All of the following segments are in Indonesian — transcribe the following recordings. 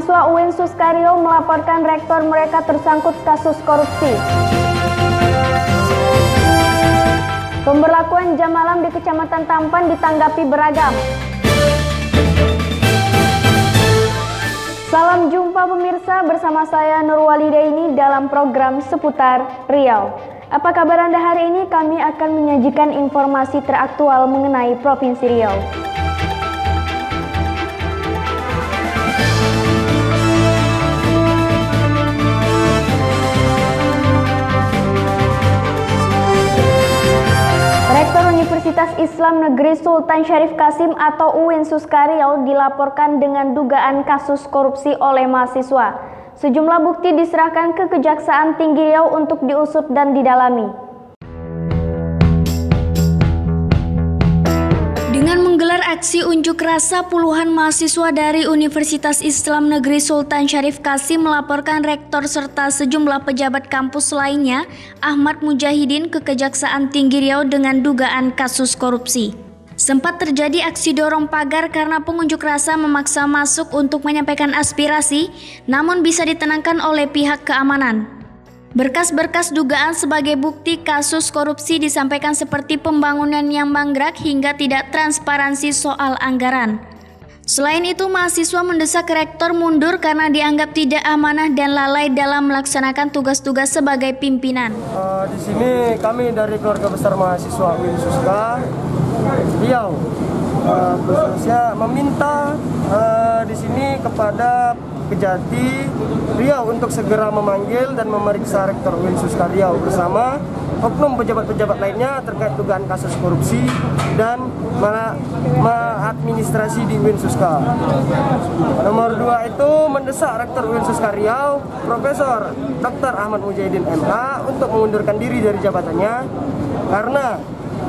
Mahasiswa UIN Suskario melaporkan rektor mereka tersangkut kasus korupsi. Pemberlakuan jam malam di Kecamatan Tampan ditanggapi beragam. Salam jumpa pemirsa, bersama saya Nurwalidaini dalam program seputar Riau. Apa kabar Anda hari ini? Kami akan menyajikan informasi teraktual mengenai Provinsi Riau. Rektor Universitas Islam Negeri Sultan Syarif Qasim atau UIN Suskario dilaporkan dengan dugaan kasus korupsi oleh mahasiswa. Sejumlah bukti diserahkan ke Kejaksaan Tinggi Riau untuk diusut dan didalami. Dengan menggelar aksi unjuk rasa, puluhan mahasiswa dari Universitas Islam Negeri Sultan Syarif Qasim melaporkan rektor serta sejumlah pejabat kampus lainnya, Ahmad Mujahidin, ke Kejaksaan Tinggi Riau dengan dugaan kasus korupsi. Sempat terjadi aksi dorong pagar karena pengunjuk rasa memaksa masuk untuk menyampaikan aspirasi, namun bisa ditenangkan oleh pihak keamanan. Berkas-berkas dugaan sebagai bukti kasus korupsi disampaikan seperti pembangunan yang mangkrak hingga tidak transparansi soal anggaran. Selain itu, mahasiswa mendesak rektor mundur karena dianggap tidak amanah dan lalai dalam melaksanakan tugas-tugas sebagai pimpinan. Di sini kami dari keluarga besar mahasiswa UIN Suska Riau khususnya meminta di sini kepada Kejati Riau untuk segera memanggil dan memeriksa rektor UIN Suska Riau bersama oknum pejabat-pejabat lainnya terkait dugaan kasus korupsi dan maladministrasi di UIN Suska. Nomor 2 itu mendesak rektor UIN Suska Riau, Profesor Dr. Ahmad Mujahidin MA, untuk mengundurkan diri dari jabatannya karena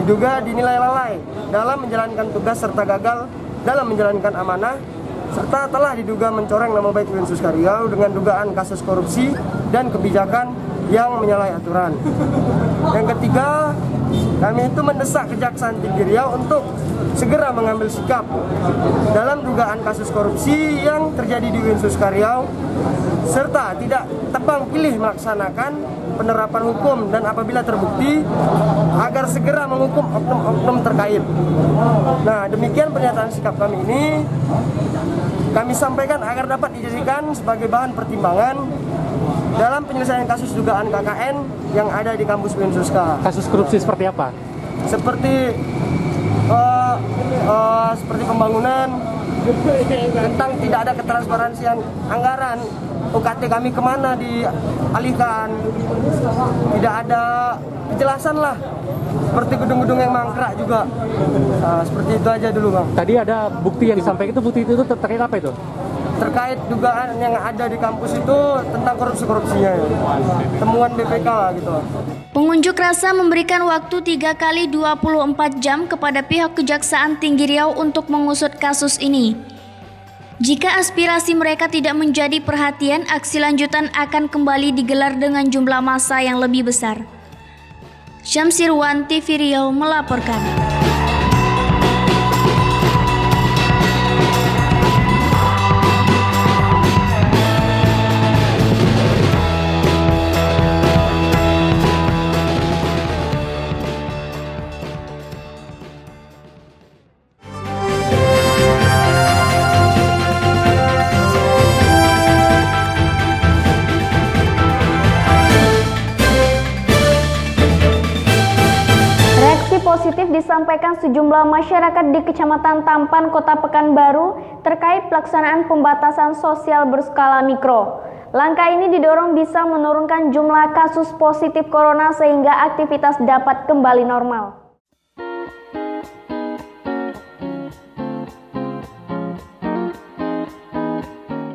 diduga dinilai lalai dalam menjalankan tugas serta gagal dalam menjalankan amanah, serta telah diduga mencoreng nama baik UIN Suska Riau dengan dugaan kasus korupsi dan kebijakan yang menyalahi aturan. Yang ketiga, kami itu mendesak Kejaksaan Tinggi Riau untuk segera mengambil sikap dalam dugaan kasus korupsi yang terjadi di UIN Suska Riau, serta tidak tebang pilih melaksanakan penerapan hukum dan apabila terbukti agar segera menghukum oknum-oknum terkait. Nah, demikian pernyataan sikap kami ini. Kami sampaikan agar dapat dijadikan sebagai bahan pertimbangan dalam penyelesaian kasus dugaan KKN yang ada di kampus UIN Suska. Kasus korupsi seperti apa? Seperti pembangunan, tentang tidak ada ketransparansian anggaran, UKT kami kemana dialihkan, tidak ada kejelasan lah, seperti gedung-gedung yang mangkrak juga. Seperti itu aja dulu, Bang. Tadi ada bukti yang disampaikan, itu bukti itu terkait apa itu? Terkait dugaan yang ada di kampus itu tentang korupsi-korupsinya, temuan BPK gitu. Pengunjuk rasa memberikan waktu 3 kali 24 jam kepada pihak Kejaksaan Tinggi Riau untuk mengusut kasus ini. Jika aspirasi mereka tidak menjadi perhatian, aksi lanjutan akan kembali digelar dengan jumlah massa yang lebih besar. Syamsirwan, TV Riau melaporkan. Positif disampaikan sejumlah masyarakat di Kecamatan Tampan, Kota Pekanbaru terkait pelaksanaan pembatasan sosial berskala mikro. Langkah ini didorong bisa menurunkan jumlah kasus positif corona sehingga aktivitas dapat kembali normal.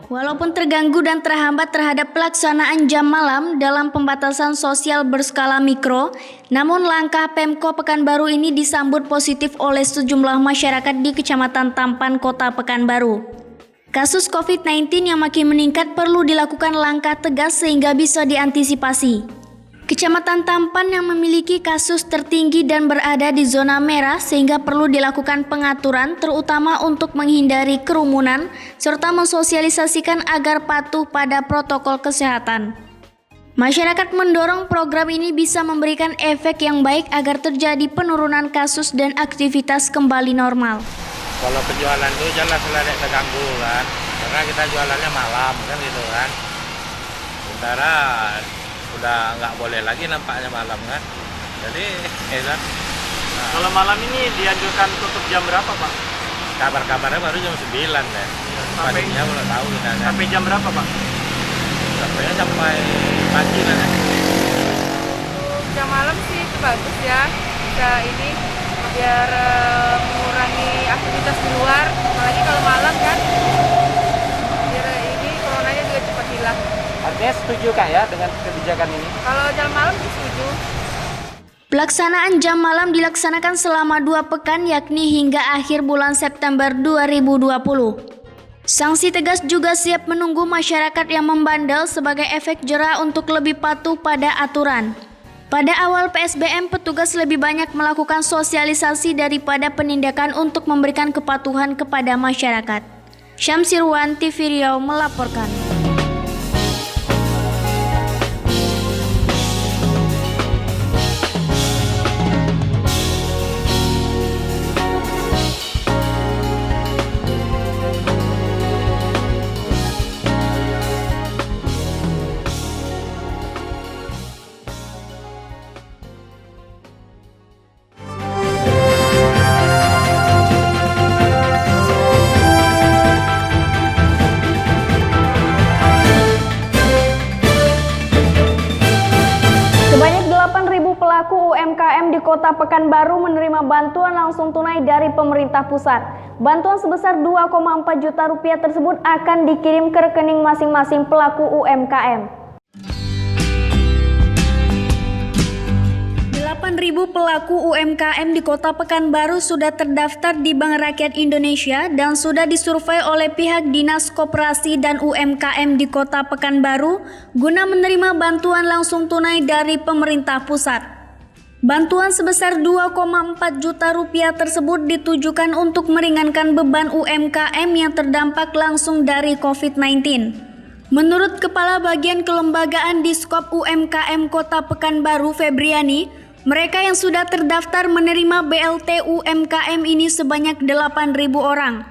Walaupun terganggu dan terhambat terhadap pelaksanaan jam malam dalam pembatasan sosial berskala mikro, namun langkah Pemko Pekanbaru ini disambut positif oleh sejumlah masyarakat di Kecamatan Tampan, Kota Pekanbaru. Kasus COVID-19 yang makin meningkat perlu dilakukan langkah tegas sehingga bisa diantisipasi. Kecamatan Tampan yang memiliki kasus tertinggi dan berada di zona merah sehingga perlu dilakukan pengaturan terutama untuk menghindari kerumunan serta mensosialisasikan agar patuh pada protokol kesehatan. Masyarakat mendorong program ini bisa memberikan efek yang baik agar terjadi penurunan kasus dan aktivitas kembali normal. Kalau penjualan itu jelas tidak terganggu kan, karena kita jualannya malam kan gitu kan. Sementara udah nggak boleh lagi nampaknya malam kan, jadi kan. Nah, kalau malam ini dianjurkan tutup jam berapa Pak? Kabar-kabarnya baru jam 9 ya. Pastinya belum tahu kita kan. Sampai jam berapa Pak? Sampai pagi lah kan. Jam malam sih itu bagus ya, bisa ini biar mengurangi aktivitas di luar, apalagi kalau malam kan, biar ini coronanya juga cepat hilang. Artinya setuju Kak ya dengan kebijakan ini? Kalau jam malam sih setuju. Pelaksanaan jam malam dilaksanakan selama 2 pekan yakni hingga akhir bulan September 2020. Sanksi tegas juga siap menunggu masyarakat yang membandel sebagai efek jera untuk lebih patuh pada aturan. Pada awal PSBM, petugas lebih banyak melakukan sosialisasi daripada penindakan untuk memberikan kepatuhan kepada masyarakat. Syamsirwan, TV Riau melaporkan. Sebanyak 8.000 pelaku UMKM di Kota Pekanbaru menerima bantuan langsung tunai dari pemerintah pusat. Bantuan sebesar 2,4 juta rupiah tersebut akan dikirim ke rekening masing-masing pelaku UMKM. 8.000 pelaku UMKM di Kota Pekanbaru sudah terdaftar di Bank Rakyat Indonesia dan sudah disurvei oleh pihak Dinas Koperasi dan UMKM di Kota Pekanbaru guna menerima bantuan langsung tunai dari pemerintah pusat. Bantuan sebesar 2,4 juta rupiah tersebut ditujukan untuk meringankan beban UMKM yang terdampak langsung dari COVID-19. Menurut Kepala Bagian Kelembagaan Diskop UMKM Kota Pekanbaru Febriani, mereka yang sudah terdaftar menerima BLT UMKM ini sebanyak 8.000 orang.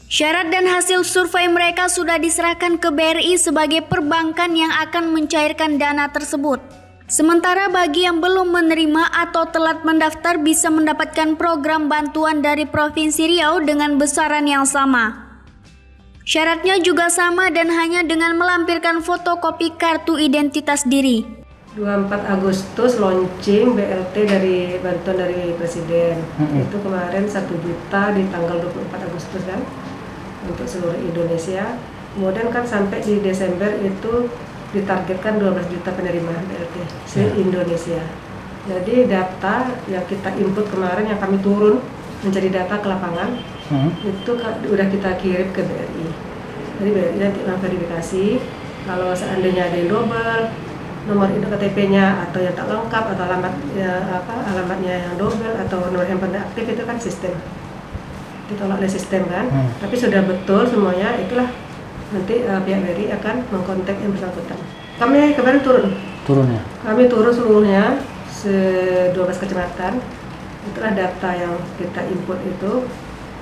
Syarat dan hasil survei mereka sudah diserahkan ke BRI sebagai perbankan yang akan mencairkan dana tersebut. Sementara bagi yang belum menerima atau telat mendaftar bisa mendapatkan program bantuan dari Provinsi Riau dengan besaran yang sama. Syaratnya juga sama dan hanya dengan melampirkan fotokopi kartu identitas diri. 24 Agustus launching BLT dari bantuan dari Presiden. Itu kemarin 1 juta di tanggal 24 Agustus kan untuk seluruh Indonesia. Kemudian kan sampai di Desember itu ditargetkan 12 juta penerima BLT se-Indonesia. Jadi data yang kita input kemarin yang kami turun mencari data ke lapangan itu udah kita kirim ke BRI. Jadi BRI nanti verifikasi kalau seandainya ada yang double, nomor itu KTP-nya atau yang tak lengkap atau alamatnya yang double atau nomor handphone aktif itu kan sistem ditolak oleh sistem kan. Tapi sudah betul semuanya, itulah nanti pihak BRI akan mengkontak yang bersangkutan. Kami kemarin turunnya. Kami turun seluruhnya 12 kecamatan. Itulah data yang kita input itu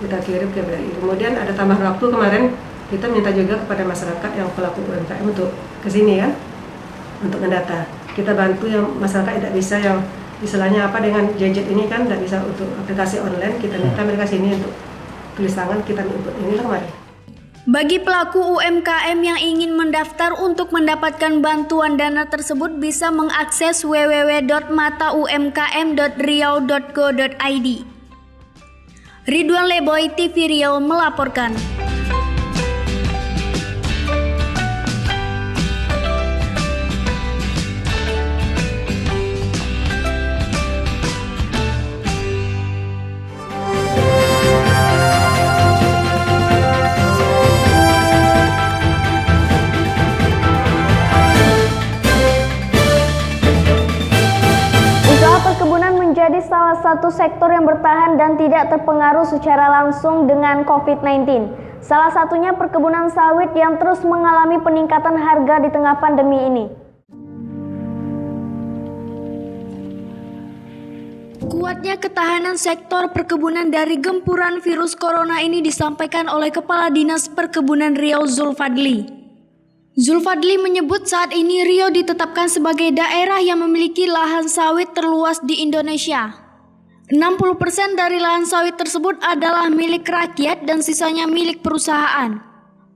kita kirim ke BRI. Kemudian ada tambahan waktu kemarin kita minta juga kepada masyarakat yang pelaku UMKM untuk kesini ya. Untuk mendata, kita bantu yang masyarakat tidak bisa yang istilahnya apa dengan gadget ini kan tidak bisa untuk aplikasi online, kita minta mereka sini untuk tulis tangan kita input ini kemarin. Bagi pelaku UMKM yang ingin mendaftar untuk mendapatkan bantuan dana tersebut bisa mengakses www.mataumkm.riau.go.id. Ridwan Leboy, TV Riau melaporkan. menjadi salah satu sektor yang bertahan dan tidak terpengaruh secara langsung dengan COVID-19. Salah satunya perkebunan sawit yang terus mengalami peningkatan harga di tengah pandemi ini. Kuatnya ketahanan sektor perkebunan dari gempuran virus corona ini disampaikan oleh Kepala Dinas Perkebunan Riau Zulfadli. Zulfadli menyebut saat ini Riau ditetapkan sebagai daerah yang memiliki lahan sawit terluas di Indonesia. 60% dari lahan sawit tersebut adalah milik rakyat dan sisanya milik perusahaan.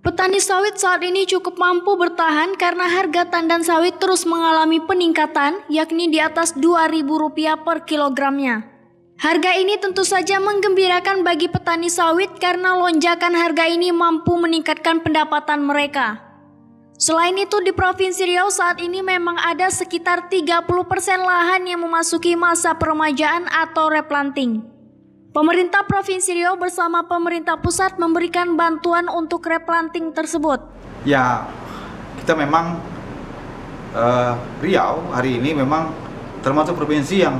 Petani sawit saat ini cukup mampu bertahan karena harga tandan sawit terus mengalami peningkatan, yakni di atas Rp2.000 per kilogramnya. Harga ini tentu saja menggembirakan bagi petani sawit karena lonjakan harga ini mampu meningkatkan pendapatan mereka. Selain itu, di Provinsi Riau saat ini memang ada sekitar 30% lahan yang memasuki masa peremajaan atau replanting. Pemerintah Provinsi Riau bersama pemerintah pusat memberikan bantuan untuk replanting tersebut. Ya, kita memang Riau hari ini memang termasuk provinsi yang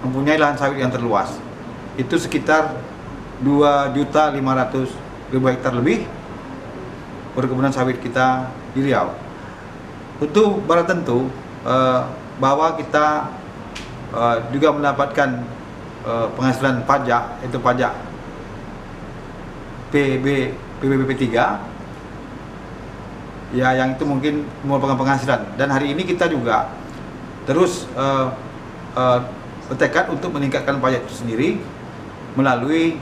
mempunyai lahan sawit yang terluas. Itu sekitar 2.500.000 hektar lebih perkebunan sawit kita di Riau. Tentu barang tentu bahwa kita juga mendapatkan penghasilan pajak, itu pajak PBB 3 ya, yang itu mungkin merupakan penghasilan. Dan hari ini kita juga terus bertekad untuk meningkatkan pajak itu sendiri melalui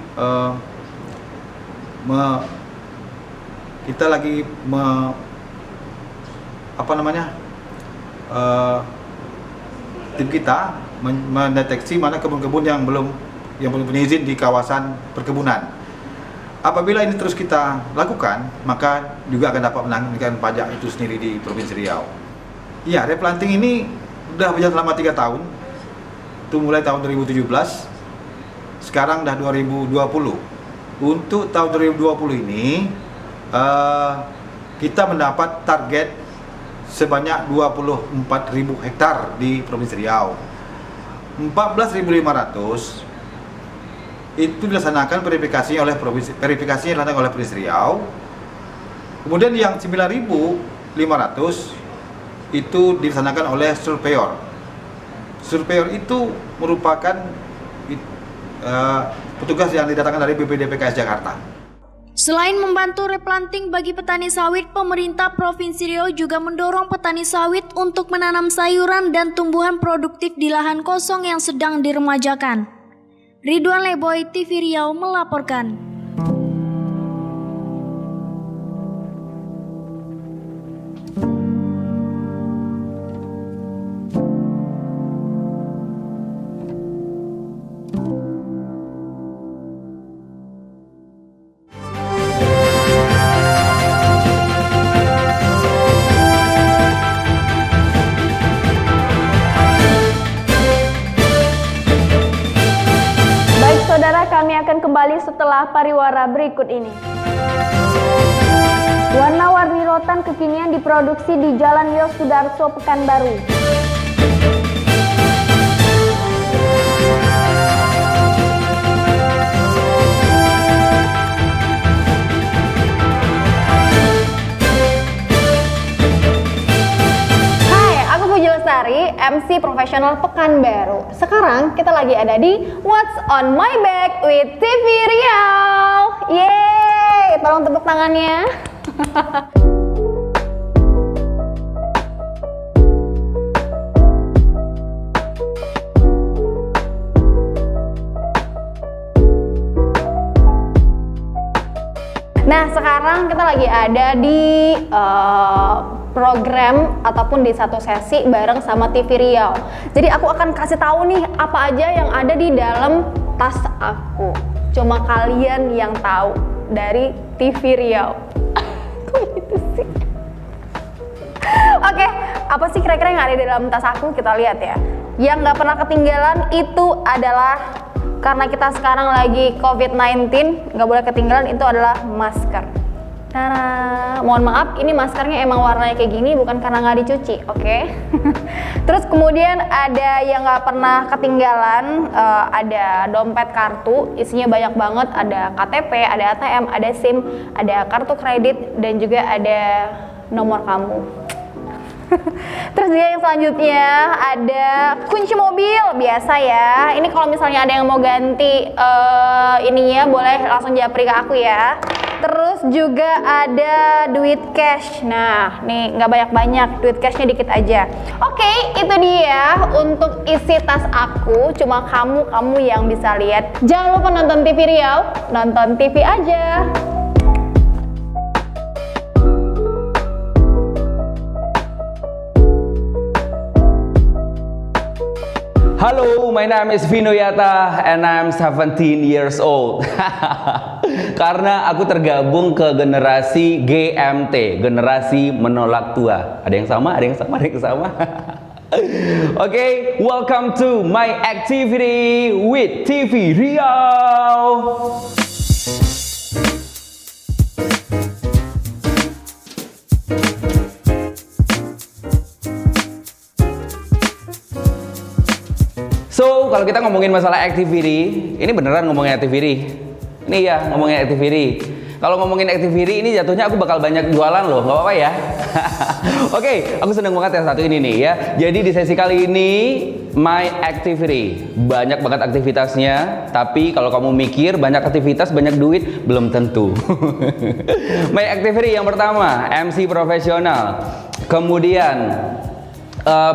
kita lagi tim kita mendeteksi mana kebun-kebun yang belum punya izin di kawasan perkebunan. Apabila ini terus kita lakukan, maka juga akan dapat menanggung pajak itu sendiri di Provinsi Riau. Ya, replanting ini sudah berjalan selama 3 tahun. Itu mulai tahun 2017. Sekarang udah 2020. Untuk tahun 2020 ini kita mendapat target sebanyak 24.000 hektar di Provinsi Riau. 14.500 itu dilaksanakan verifikasinya oleh Provinsi Riau. Kemudian yang 9.500 itu dilaksanakan oleh surveyor. Surveyor itu merupakan petugas yang didatangkan dari BPDPKS Jakarta. Selain membantu replanting bagi petani sawit, pemerintah Provinsi Riau juga mendorong petani sawit untuk menanam sayuran dan tumbuhan produktif di lahan kosong yang sedang diremajakan. Ridwan Leboy, TV Riau melaporkan. Kami akan kembali setelah pariwara berikut ini. Warna-warni rotan kekinian diproduksi di Jalan Yos Sudarso, Pekanbaru. MC profesional Pekanbaru. Sekarang kita lagi ada di What's on My Back with TV Riau. Yeay, tolong tepuk tangannya. Nah, sekarang kita lagi ada di program ataupun di satu sesi bareng sama TV Riau. Jadi aku akan kasih tahu nih apa aja yang ada di dalam tas aku. Cuma kalian yang tahu dari TV Riau. Kok gitu sih? Oke, apa sih kira-kira yang ada di dalam tas aku? Kita lihat ya. Yang nggak pernah ketinggalan itu adalah, karena kita sekarang lagi COVID-19, nggak boleh ketinggalan, itu adalah masker. Tara, mohon maaf, ini maskernya emang warnanya kayak gini bukan karena nggak dicuci, oke? Terus kemudian ada yang nggak pernah ketinggalan, ada dompet kartu, isinya banyak banget, ada KTP, ada ATM, ada SIM, ada kartu kredit, dan juga ada nomor kamu. Terus juga yang selanjutnya ada kunci mobil, biasa ya. Ini kalau misalnya ada yang mau ganti ininya boleh langsung japri ke aku ya. Terus juga ada duit cash. Nah, nih nggak banyak-banyak, duit cashnya dikit aja. Oke, itu dia untuk isi tas aku. Cuma kamu yang bisa lihat. Jangan lupa nonton TV Riau, nonton TV aja. Halo, my name is Vino Yata and I'm 17 years old. Karena aku tergabung ke generasi GMT, generasi menolak tua. Ada yang sama, ada yang sama, ada yang sama. Oke, welcome to my activity with TV Riau. So, kalau kita ngomongin masalah activity, ini beneran ngomongin activity. Ini ya, ngomongin activity. Kalau ngomongin activity ini jatuhnya aku bakal banyak jualan loh, nggak apa-apa ya. Oke, aku seneng banget yang satu ini nih ya. Jadi di sesi kali ini, my activity. Banyak banget aktivitasnya, tapi kalau kamu mikir banyak aktivitas, banyak duit, belum tentu. My activity yang pertama, MC profesional. Kemudian,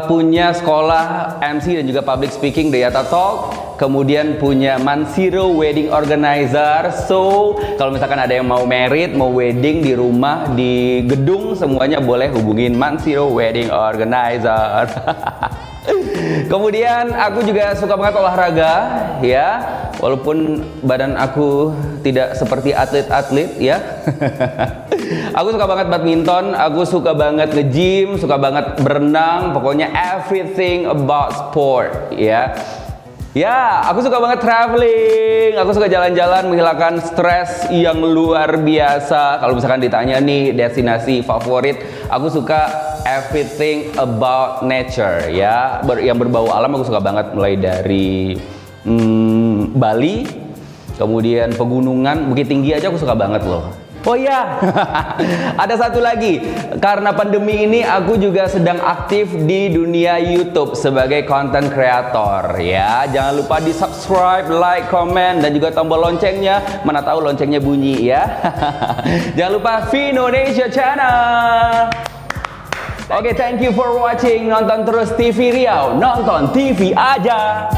punya sekolah MC dan juga public speaking The Yata Talk, kemudian punya Mansiro Wedding Organizer. So kalau misalkan ada yang mau merit, mau wedding di rumah, di gedung, semuanya boleh hubungin Mansiro Wedding Organizer. Kemudian aku juga suka banget olahraga ya, walaupun badan aku tidak seperti atlet-atlet ya. Aku suka banget badminton, aku suka banget nge-gym, suka banget berenang, pokoknya everything about sport ya. Ya, aku suka banget traveling, aku suka jalan-jalan menghilangkan stres yang luar biasa. Kalau misalkan ditanya nih destinasi favorit, aku suka everything about nature ya. Yang berbau alam aku suka banget, mulai dari Bali, kemudian pegunungan, Bukit Tinggi aja aku suka banget loh. Oh iya, ada satu lagi. Karena pandemi ini aku juga sedang aktif di dunia YouTube sebagai content creator ya. Jangan lupa di subscribe, like, comment, dan juga tombol loncengnya. Mana tahu loncengnya bunyi ya. Jangan lupa Vinonesia Channel. Oke, thank you for watching. Nonton terus TV Riau, nonton TV aja.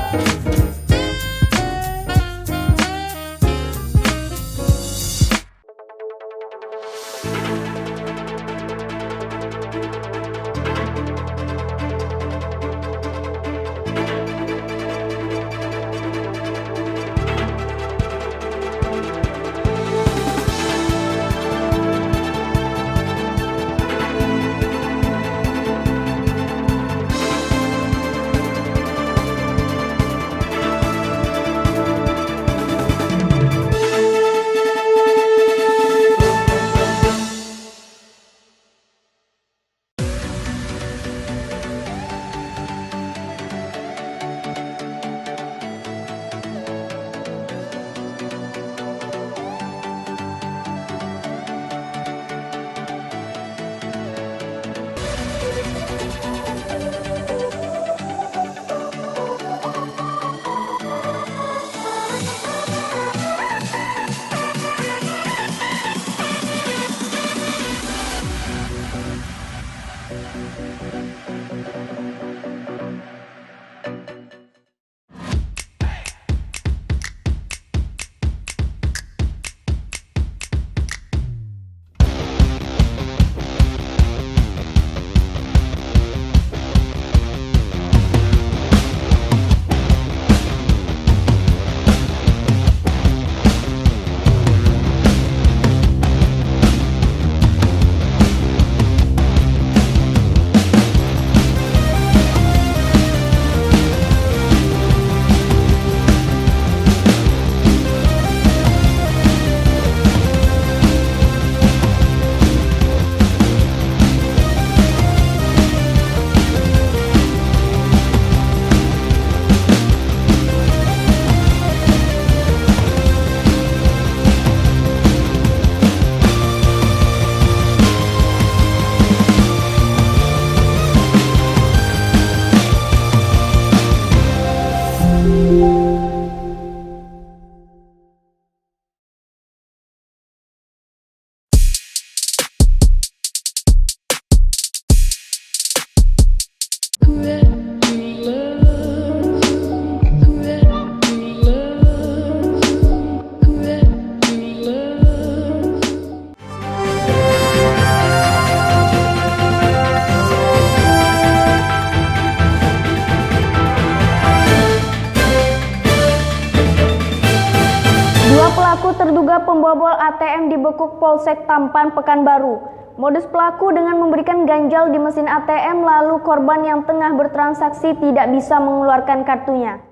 terduga pembobol ATM dibekuk Polsek Tampan Pekanbaru. Modus pelaku dengan memberikan ganjal di mesin ATM lalu korban yang tengah bertransaksi tidak bisa mengeluarkan kartunya.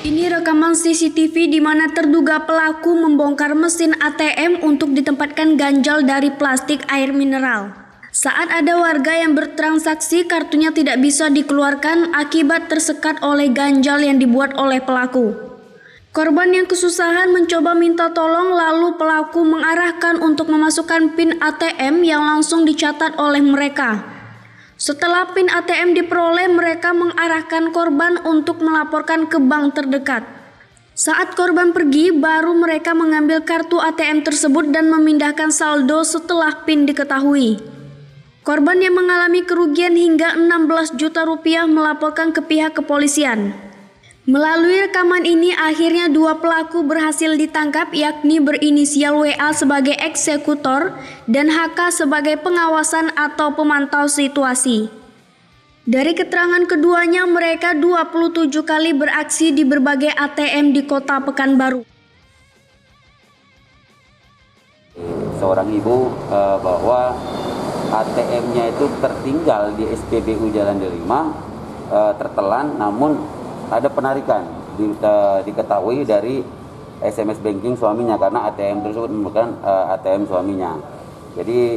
Ini rekaman CCTV di mana terduga pelaku membongkar mesin ATM untuk ditempatkan ganjal dari plastik air mineral. Saat ada warga yang bertransaksi, kartunya tidak bisa dikeluarkan akibat tersekat oleh ganjal yang dibuat oleh pelaku. Korban yang kesusahan mencoba minta tolong lalu pelaku mengarahkan untuk memasukkan PIN ATM yang langsung dicatat oleh mereka. Setelah PIN ATM diperoleh, mereka mengarahkan korban untuk melaporkan ke bank terdekat. Saat korban pergi, baru mereka mengambil kartu ATM tersebut dan memindahkan saldo setelah PIN diketahui. Korban yang mengalami kerugian hingga 16 juta rupiah melaporkan ke pihak kepolisian. Melalui rekaman ini akhirnya dua pelaku berhasil ditangkap, yakni berinisial WA sebagai eksekutor dan HK sebagai pengawasan atau pemantau situasi. Dari keterangan keduanya, mereka 27 kali beraksi di berbagai ATM di Kota Pekanbaru. Seorang ibu bahwa ATM-nya itu tertinggal di SPBU Jalan Delima, tertelan, namun ada penarikan, diketahui dari SMS banking suaminya karena ATM tersebut merupakan ATM suaminya. Jadi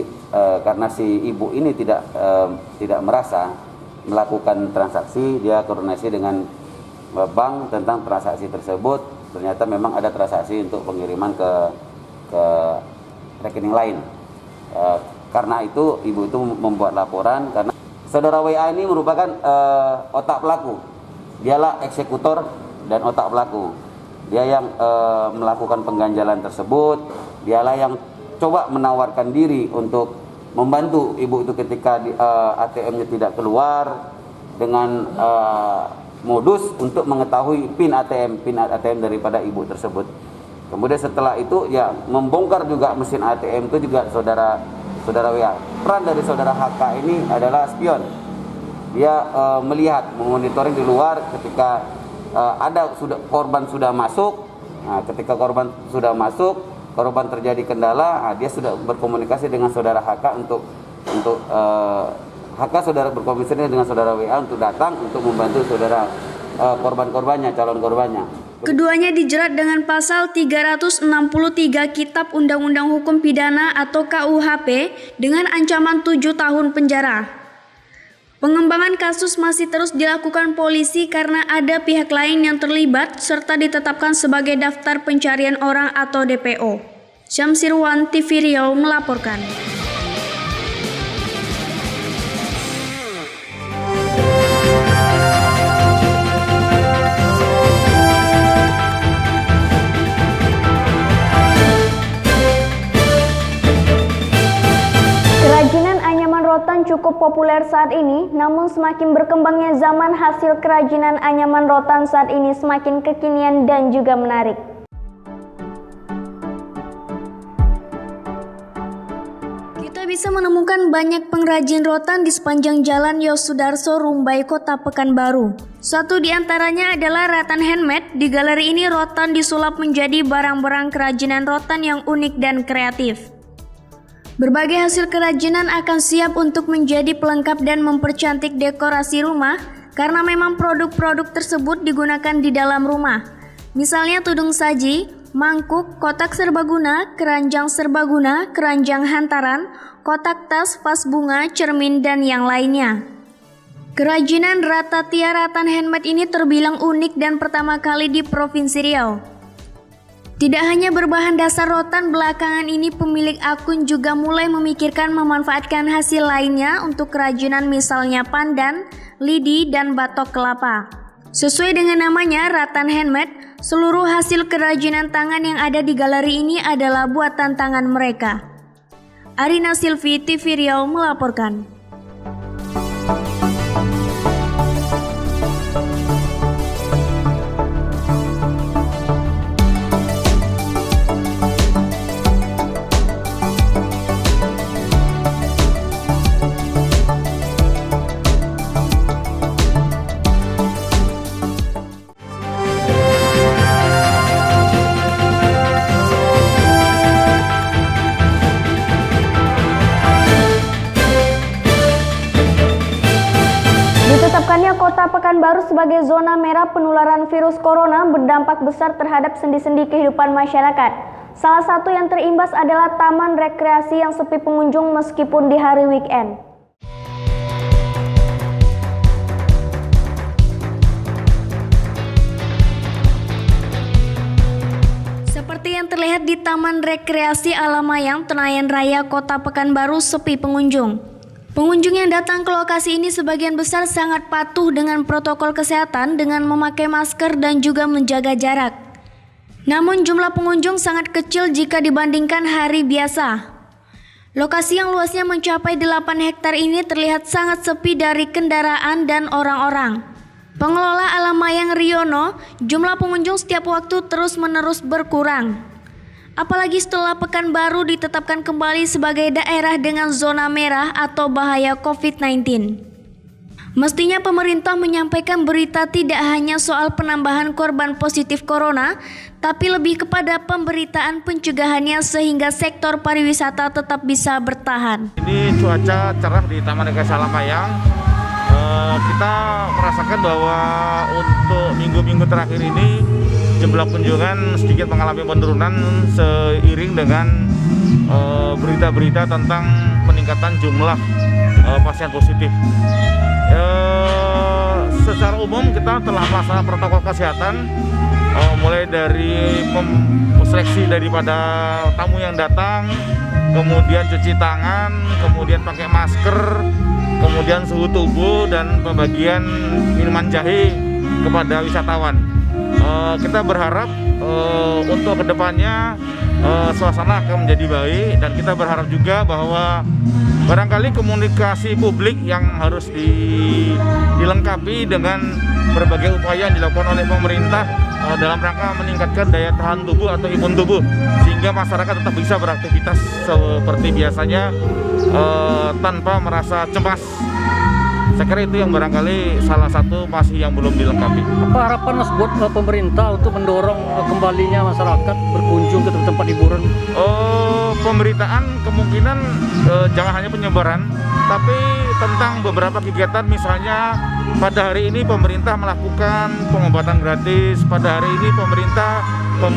karena si ibu ini tidak merasa melakukan transaksi, dia koordinasi dengan bank tentang transaksi tersebut. Ternyata memang ada transaksi untuk pengiriman ke rekening lain. Karena itu ibu itu membuat laporan karena saudara WA ini merupakan otak pelaku. Dialah eksekutor dan otak pelaku. Dia yang melakukan pengganjalan tersebut. Dialah yang coba menawarkan diri untuk membantu ibu itu ketika ATM-nya tidak keluar dengan modus untuk mengetahui PIN ATM daripada ibu tersebut. Kemudian setelah itu ya membongkar juga mesin ATM itu juga saudara WA. Peran dari saudara HK ini adalah spion. Dia melihat, memonitoring di luar ketika korban sudah masuk. Nah, ketika korban sudah masuk, korban terjadi kendala, dia sudah berkomunikasi dengan saudara HK untuk HK berkomunikasi dengan saudara WA untuk datang untuk membantu saudara korban-korbannya, calon korbannya. Keduanya dijerat dengan pasal 363 Kitab Undang-Undang Hukum Pidana atau KUHP dengan ancaman 7 tahun penjara. Pengembangan kasus masih terus dilakukan polisi karena ada pihak lain yang terlibat serta ditetapkan sebagai daftar pencarian orang atau DPO. Syamsirwan, TV Riau melaporkan. Kerajinan anyaman rotan cukup populer saat ini, namun semakin berkembangnya zaman, hasil kerajinan anyaman rotan saat ini semakin kekinian dan juga menarik. Kita bisa menemukan banyak pengrajin rotan di sepanjang jalan Yosudarso, Rumbai, Kota Pekanbaru. Satu di antaranya adalah Ratan Handmade. Di galeri ini rotan disulap menjadi barang-barang kerajinan rotan yang unik dan kreatif. Berbagai hasil kerajinan akan siap untuk menjadi pelengkap dan mempercantik dekorasi rumah karena memang produk-produk tersebut digunakan di dalam rumah. Misalnya tudung saji, mangkuk, kotak serbaguna, keranjang serbaguna, keranjang hantaran, kotak tas, vas bunga, cermin, dan yang lainnya. Kerajinan Ratatia Ratan Handmade ini terbilang unik dan pertama kali di Provinsi Riau. Tidak hanya berbahan dasar rotan, belakangan ini pemilik akun juga mulai memikirkan memanfaatkan hasil lainnya untuk kerajinan misalnya pandan, lidi, dan batok kelapa. Sesuai dengan namanya, Ratan Handmade, seluruh hasil kerajinan tangan yang ada di galeri ini adalah buatan tangan mereka. Arina Silvi, TV Riau melaporkan. Penggembaro sebagai zona merah penularan virus corona berdampak besar terhadap sendi-sendi kehidupan masyarakat. Salah satu yang terimbas adalah taman rekreasi yang sepi pengunjung meskipun di hari weekend. Seperti yang terlihat di Taman Rekreasi Alamayang, Tenayan Raya, Kota Pekanbaru sepi pengunjung. Pengunjung yang datang ke lokasi ini sebagian besar sangat patuh dengan protokol kesehatan dengan memakai masker dan juga menjaga jarak. Namun jumlah pengunjung sangat kecil jika dibandingkan hari biasa. Lokasi yang luasnya mencapai 8 hektar ini terlihat sangat sepi dari kendaraan dan orang-orang. Pengelola Alamayang Riono, jumlah pengunjung setiap waktu terus-menerus berkurang. Apalagi setelah Pekanbaru ditetapkan kembali sebagai daerah dengan zona merah atau bahaya COVID-19. Mestinya pemerintah menyampaikan berita tidak hanya soal penambahan korban positif corona, tapi lebih kepada pemberitaan pencegahannya sehingga sektor pariwisata tetap bisa bertahan. Ini cuaca cerah di Taman Rekreasi Alamayang. Kita merasakan bahwa untuk minggu-minggu terakhir ini jumlah kunjungan sedikit mengalami penurunan seiring dengan berita-berita tentang peningkatan jumlah pasien positif. Secara umum kita telah melaksanakan protokol kesehatan mulai dari seleksi daripada tamu yang datang, kemudian cuci tangan, kemudian pakai masker, kemudian suhu tubuh dan pembagian minuman jahe kepada wisatawan. Kita berharap untuk kedepannya suasana akan menjadi baik, dan kita berharap juga bahwa barangkali komunikasi publik yang harus dilengkapi dengan berbagai upaya yang dilakukan oleh pemerintah dalam rangka meningkatkan daya tahan tubuh atau imun tubuh, sehingga masyarakat tetap bisa beraktivitas seperti biasanya tanpa merasa cemas. Saya kira itu yang barangkali salah satu masih yang belum dilengkapi. Apa harapan Mas buat pemerintah untuk mendorong kembalinya masyarakat berkunjung ke tempat hiburan? Pemberitaan kemungkinan jangan hanya penyebaran, tapi tentang beberapa kegiatan, misalnya pada hari ini pemerintah melakukan pengobatan gratis, pada hari ini pemerintah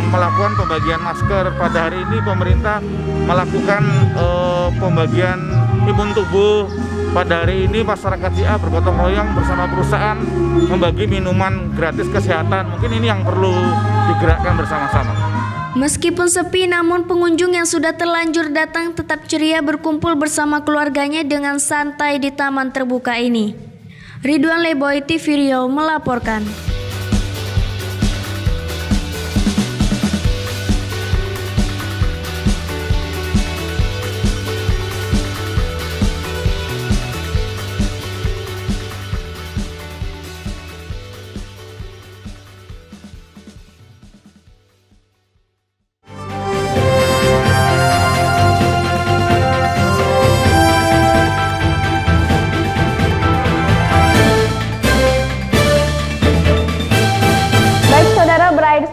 melakukan pembagian masker, pada hari ini pemerintah melakukan pembagian imun tubuh, pada hari ini masyarakat JA bergotong royong bersama perusahaan membagi minuman gratis kesehatan. Mungkin ini yang perlu digerakkan bersama-sama. Meskipun sepi, namun pengunjung yang sudah terlanjur datang tetap ceria berkumpul bersama keluarganya dengan santai di taman terbuka ini. Ridwan Leboy, TV Riau melaporkan.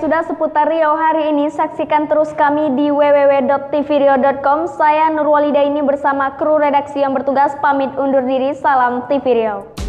Sudah seputar Riau hari ini, saksikan terus kami di www.tvriau.com. Saya Nurwalida ini bersama kru redaksi yang bertugas pamit undur diri. Salam TV Riau.